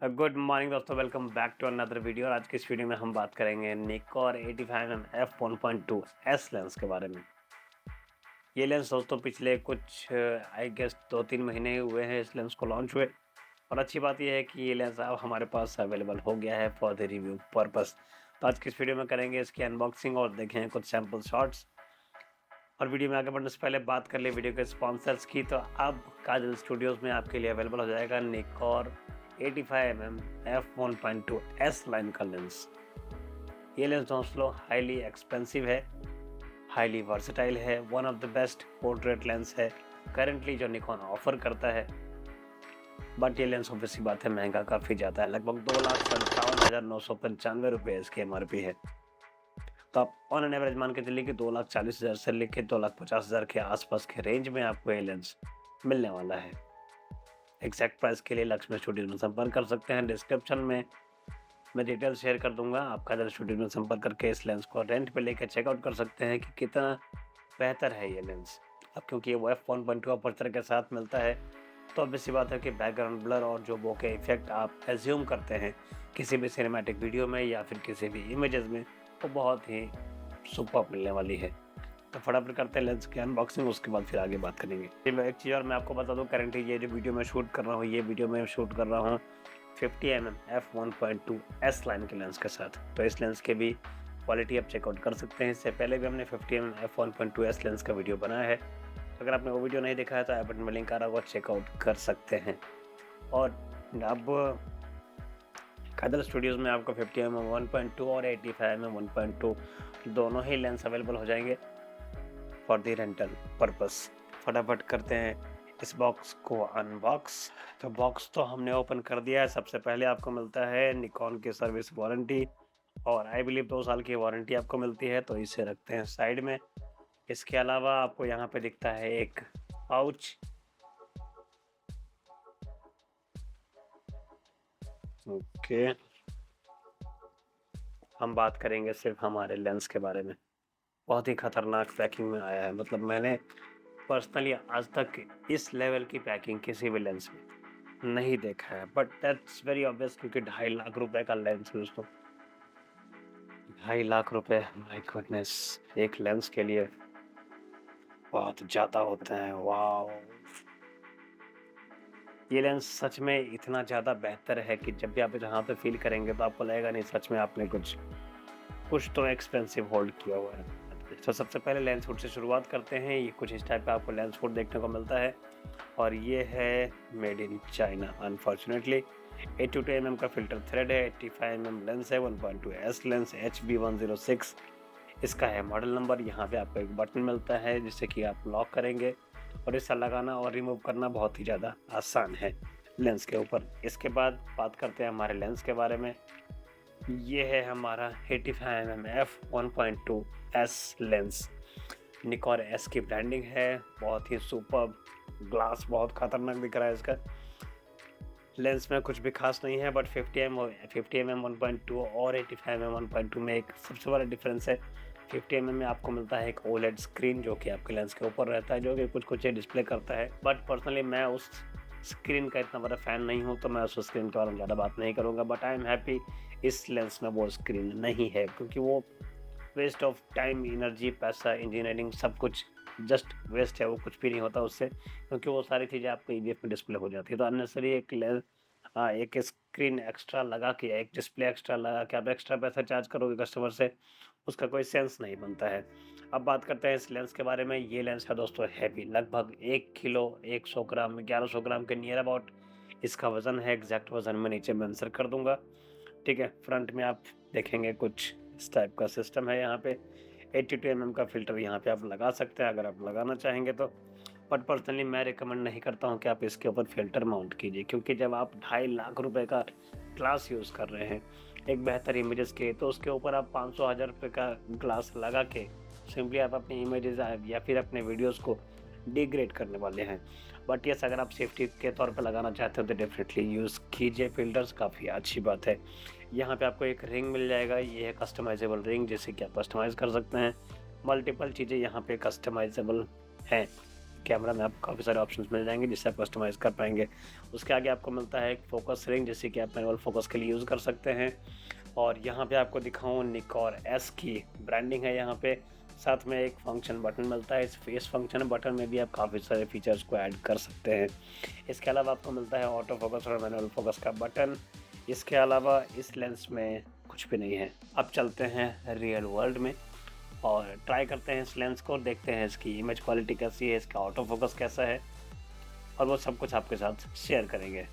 Good morning दोस्तों, welcome back to another video. और आज की इस वीडियो में हम बात करेंगे Nikon 85mm f1.2 S lens के बारे में। ये लेंस दोस्तों पिछले कुछ आई गेस 2-3 महीने हुए हैं इस लेंस को लॉन्च हुए। और अच्छी बात यह है कि ये लेंस अब हमारे पास अवेलेबल हो गया है फॉर द रिव्यू पर्पस। तो आज की इस वीडियो में करेंगे इसकी अनबॉक्सिंग और देखें कुछ सैम्पल शॉट्स। और वीडियो में आगे बढ़ने से पहले बात कर ले वीडियो के स्पॉन्सर्स की। तो अब काजल स्टूडियोज़ में आपके लिए अवेलेबल हो जाएगा Nikon 85mm f1.2 S line का लेंस। ये लेंस दोस्तों हाईली एक्सपेंसिव है, हाईली वर्सेटाइल है, one of the best portrait lens है करेंटली जो निकॉन ऑफर करता है। बट ये लेंस ऑब्वियसली बात है महंगा काफ़ी ज़्यादा है, लगभग 2,57,995 रुपये इसकी MRP है। तो आप ऑन एन एवरेज मान के चलिए कि 2,40,000 से लेकर 2,50,000 के आसपास के रेंज में आपको ये लेंस मिलने वाला है। एग्जैक्ट प्राइस के लिए लक्ष्मी स्टूडियो में संपर्क कर सकते हैं। डिस्क्रिप्शन में मैं डिटेल शेयर कर दूंगा, आप काजल स्टूडियो में संपर्क करके इस लेंस को रेंट पे लेकर चेकआउट कर सकते हैं कि कितना बेहतर है ये लेंस। अब क्योंकि ये f1.2 अपर्चर के साथ मिलता है तो ऑब्वियस सी बात है कि बैकग्राउंड ब्लर और जो बोके इफेक्ट आप एज्यूम करते हैं किसी भी सिनेमैटिक वीडियो में या फिर किसी भी इमेजेस में, वो बहुत ही सुपर मिलने वाली है। तो फटाफट करते हैं लेंस की अनबॉक्सिंग, उसके बाद फिर आगे बात करेंगे। एक चीज़ और मैं आपको बता दूं, करेंटली ये जो वीडियो मैं शूट कर रहा हूँ, ये वीडियो मैं शूट कर रहा हूँ 50mm f1.2 एस लाइन के लेंस के साथ। तो इस लेंस के भी क्वालिटी आप चेकआउट कर सकते हैं। इससे पहले भी हमने 50mm f1.2 एस लेंस का वीडियो बनाया है, तो अगर आपने वो वीडियो नहीं देखा है तो आई बटन में लिंक आ रहा होगा, चेकआउट कर सकते हैं। और अब काजल स्टूडियोज़ में आपको 50mm 1.2 और 85mm 1.2 दोनों ही लेंस अवेलेबल हो जाएंगे फॉर द रेंटल पर्पस। फटाफट करते हैं इस बॉक्स को अनबॉक्स। तो बॉक्स तो हमने ओपन कर दिया है। सबसे पहले आपको मिलता है निकॉन की सर्विस वारंटी, और आई बिलीव 2 साल की वारंटी आपको मिलती है, तो इसे रखते हैं साइड में। इसके अलावा आपको यहाँ पे दिखता है एक पाउच। ओके, हम बात करेंगे सिर्फ हमारे लेंस के बारे में। बहुत ही खतरनाक पैकिंग में आया है, मतलब मैंने पर्सनली आज तक इस लेवल की पैकिंग किसी भी लेंस में नहीं देखा है। बट दैट्स वेरी ऑब्वियस क्योंकि 2.5 लाख रुपए का लेंस है दोस्तों। 2.5 लाख रुपए, माय गुडनेस, एक लेंस के लिए बहुत ज़्यादा होते हैं। वाओ, ये लेंस सच में इतना ज़्यादा बेहतर है कि जब भी आप यहाँ पे फील करेंगे तो आपको लगेगा नहीं सच में आपने कुछ कुछ तो एक्सपेंसिव होल्ड किया हुआ है। तो सबसे पहले लेंस हुड से शुरुआत करते हैं। ये कुछ इस टाइप का आपको लेंस हुड देखने को मिलता है, और ये है made in China unfortunately. 82mm का फिल्टर थ्रेड है, 85mm लेंस है, 1.2 एस लेंस HB106 इसका है मॉडल नंबर। यहाँ पे आपको एक बटन मिलता है जिससे कि आप लॉक करेंगे, और इसे लगाना और रिमूव करना बहुत ही ज़्यादा आसान है लेंस के ऊपर। इसके बाद बात करते हैं हमारे लेंस के बारे में। ये है हमारा 85mm f1.2 S lens. Nikon S की ब्रांडिंग है, बहुत ही सुपर। ग्लास बहुत खतरनाक दिख रहा है इसका। लेंस में कुछ भी खास नहीं है, बट 50mm 1.2 और 85mm 1.2 में एक सबसे बड़ा डिफरेंस है। 50mm में आपको मिलता है एक OLED स्क्रीन जो कि आपके लेंस के ऊपर रहता है, जो कि कुछ डिस्प्ले करता है। बट पर्सनली मैं उस स्क्रीन का इतना बड़ा फ़ैन नहीं हूँ, तो मैं उस स्क्रीन के बारे में ज़्यादा बात नहीं करूँगा। बट आई एम हैप्पी इस लेंस में वो स्क्रीन नहीं है, क्योंकि वो वेस्ट ऑफ टाइम, एनर्जी, पैसा, इंजीनियरिंग सब कुछ जस्ट वेस्ट है। वो कुछ भी नहीं होता उससे, क्योंकि वो सारी चीज़ें आपको EDF में डिस्प्ले हो जाती है। तो अननेसेसरी एक स्क्रीन एक्स्ट्रा लगा के, एक डिस्प्ले एक्स्ट्रा लगा के आप एक्स्ट्रा पैसा चार्ज करोगे कस्टमर से, उसका कोई सेंस नहीं बनता है। अब बात करते हैं इस लेंस के बारे में। ये लेंस है दोस्तों हैवी, लगभग 1 किलो 100 ग्राम 1100 ग्राम के नियर अबाउट इसका वज़न है। एग्जैक्ट वज़न मैं नीचे मेंशन कर दूंगा, ठीक है। फ्रंट में आप देखेंगे कुछ इस टाइप का सिस्टम है। यहाँ पे 82mm का फ़िल्टर यहाँ पे आप लगा सकते हैं अगर आप लगाना चाहेंगे तो। बट पर्सनली मैं रिकमेंड नहीं करता हूँ कि आप इसके ऊपर फ़िल्टर माउंट कीजिए, क्योंकि जब आप 2.5 लाख रुपए का ग्लास यूज़ कर रहे हैं एक बेहतर इमेजेस के, तो उसके ऊपर आप 500,000 रुपये का ग्लास लगा के सिंपली आप अपनी इमेजेस या फिर अपने वीडियोस को डिग्रेड करने वाले हैं। बट यस, अगर आप सेफ्टी के तौर पे लगाना चाहते हो तो डेफिनेटली यूज़ कीजिए फ़िल्टर्स, काफ़ी अच्छी बात है। यहाँ पे आपको एक रिंग मिल जाएगा, ये है कस्टमाइजेबल रिंग, जिससे कि आप कस्टमाइज़ कर सकते हैं। मल्टीपल चीज़ें यहाँ पे कस्टमाइजेबल हैं। कैमरा में आपको काफ़ी सारे ऑप्शंस मिल जाएंगे जिससे आप कस्टमाइज़ कर पाएंगे। उसके आगे आपको मिलता है एक फोकस रिंग, जिससे कि आप मैनुअल फोकस के लिए यूज़ कर सकते हैं। और यहाँ पे आपको दिखाऊँ, निकॉन एस की ब्रांडिंग है यहाँ पे। साथ में एक फंक्शन बटन मिलता है। इस फंक्शन बटन में भी आप काफ़ी सारे फीचर्स को ऐड कर सकते हैं। इसके अलावा आपको मिलता है ऑटो फोकस और मैनुअल फोकस का बटन। इसके अलावा इस लेंस में कुछ भी नहीं है। अब चलते हैं रियल वर्ल्ड में और ट्राई करते हैं इस लेंस को, देखते हैं इसकी इमेज क्वालिटी कैसी है, इसका ऑटो फोकस कैसा है, और वो सब कुछ आपके साथ शेयर करेंगे।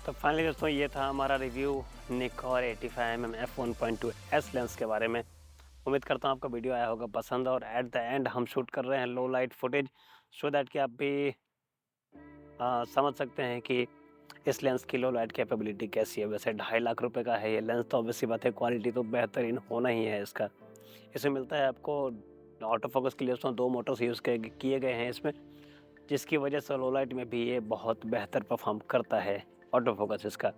तो फाइनली दोस्तों, ये था हमारा review Nikon 85mm f1.2 S lens के बारे में। उम्मीद करता हूँ आपको वीडियो आया होगा पसंद, और एट द एंड हम शूट कर रहे हैं लो लाइट फुटेज, सो दैट कि आप भी समझ सकते हैं कि इस लेंस की लो लाइट कैपेबिलिटी कैसी है। वैसे 2.5 लाख रुपए का है ये लेंस, तो ऑब्वियसली बात है क्वालिटी तो बेहतरीन होना ही है इसका। इसमें मिलता है आपको ऑटो फोकस के लिए उसमें 2 मोटर्स यूज़ किए गए हैं इसमें, जिसकी वजह से लो लाइट में भी ये बहुत बेहतर परफॉर्म करता है ऑटो फोकस इसका।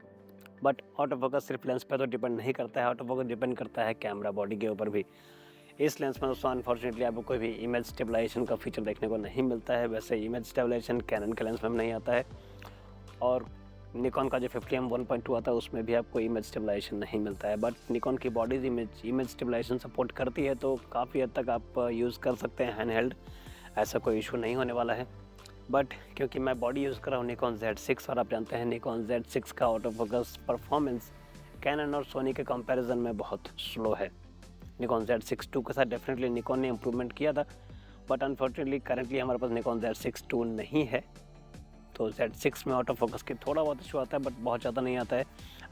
बट ऑटो फोकस सिर्फ लेंस पे तो डिपेंड नहीं करता है, ऑटो फोकस डिपेंड करता है कैमरा बॉडी के ऊपर भी। इस लेंस में दोस्तों अनफॉर्चुनेटली आपको कोई भी इमेज स्टेबलाइजेशन का फीचर देखने को नहीं मिलता है। वैसे इमेज स्टेबलाइजेशन कैनन के लेंस में नहीं आता है, और निकॉन का जो 50mm 1.2 आता है उसमें भी आपको इमेज स्टेबलाइजेशन नहीं मिलता है। बट निकॉन की बॉडीज इमेज स्टेबलाइजेशन सपोर्ट करती है, तो काफ़ी हद तक आप यूज़ कर सकते हैं हैंडहेल्ड, ऐसा कोई इशू नहीं होने वाला है। बट क्योंकि मैं बॉडी यूज़ कर रहा हूँ निकॉन Z6, और आप जानते हैं निकॉन Z6 का ऑटो फोकस परफॉर्मेंस कैनन और सोनी के कंपैरिजन में बहुत स्लो है। निकॉन Z6 II के साथ डेफिनेटली निकॉन ने इम्प्रूवमेंट किया था, बट अनफॉर्चुनेटली करेंटली हमारे पास निकॉन Z6 II नहीं है। तो Z6 में ऑटो फोकस की थोड़ा बहुत इशू आता है, बट बहुत ज़्यादा नहीं आता है।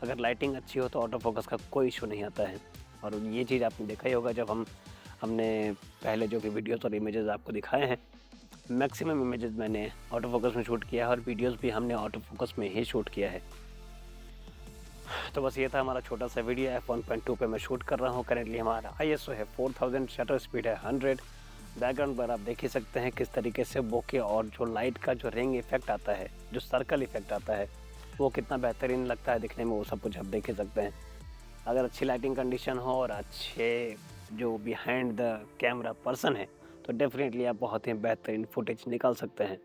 अगर लाइटिंग अच्छी हो तो ऑटो फोकस का कोई इशू नहीं आता है। और ये चीज़ आपने देखा ही होगा जब हमने पहले जो भी वीडियोज़ और इमेजेस आपको दिखाए हैं, मैक्सिमम इमेजेस मैंने ऑटो फोकस में शूट किया है, और वीडियोस भी हमने ऑटो फोकस में ही शूट किया है। तो बस ये था हमारा छोटा सा वीडियो। f1.2 पे मैं शूट कर रहा हूँ। करेंटली हमारा ISO है 4000, शटर स्पीड है 100। बैकग्राउंड पर आप देख ही सकते हैं किस तरीके से बोके और जो लाइट का जो रिंग इफेक्ट आता है, जो सर्कल इफेक्ट आता है, वो कितना बेहतरीन लगता है दिखने में, वो सब कुछ आप देख ही सकते हैं। अगर अच्छी लाइटिंग कंडीशन हो और अच्छे जो बिहाइंड द कैमरा पर्सन है, तो डेफिनेटली आप बहुत ही बेहतरीन फुटेज निकाल सकते हैं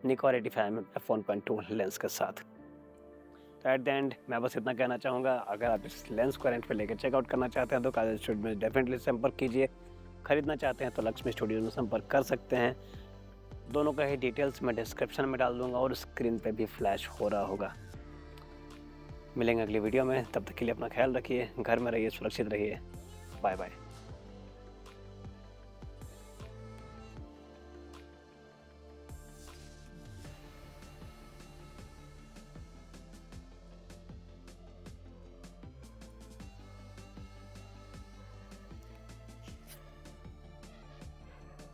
निकॉन 85mm f1.2 लेंस के साथ। तो एट द एंड मैं बस इतना कहना चाहूँगा, अगर आप इस लेंस को रेंट पे लेकर चेकआउट करना चाहते हैं तो काजल स्टूडियो में डेफिनेटली संपर्क कीजिए। खरीदना चाहते हैं तो लक्ष्मी स्टूडियो में संपर्क कर सकते हैं। दोनों का ही डिटेल्स मैं डिस्क्रिप्शन में डाल दूँगा, और स्क्रीन पे भी फ्लैश हो रहा होगा। मिलेंगे अगली वीडियो में, तब तक के लिए अपना ख्याल रखिए, घर में रहिए, सुरक्षित रहिए। Bye bye.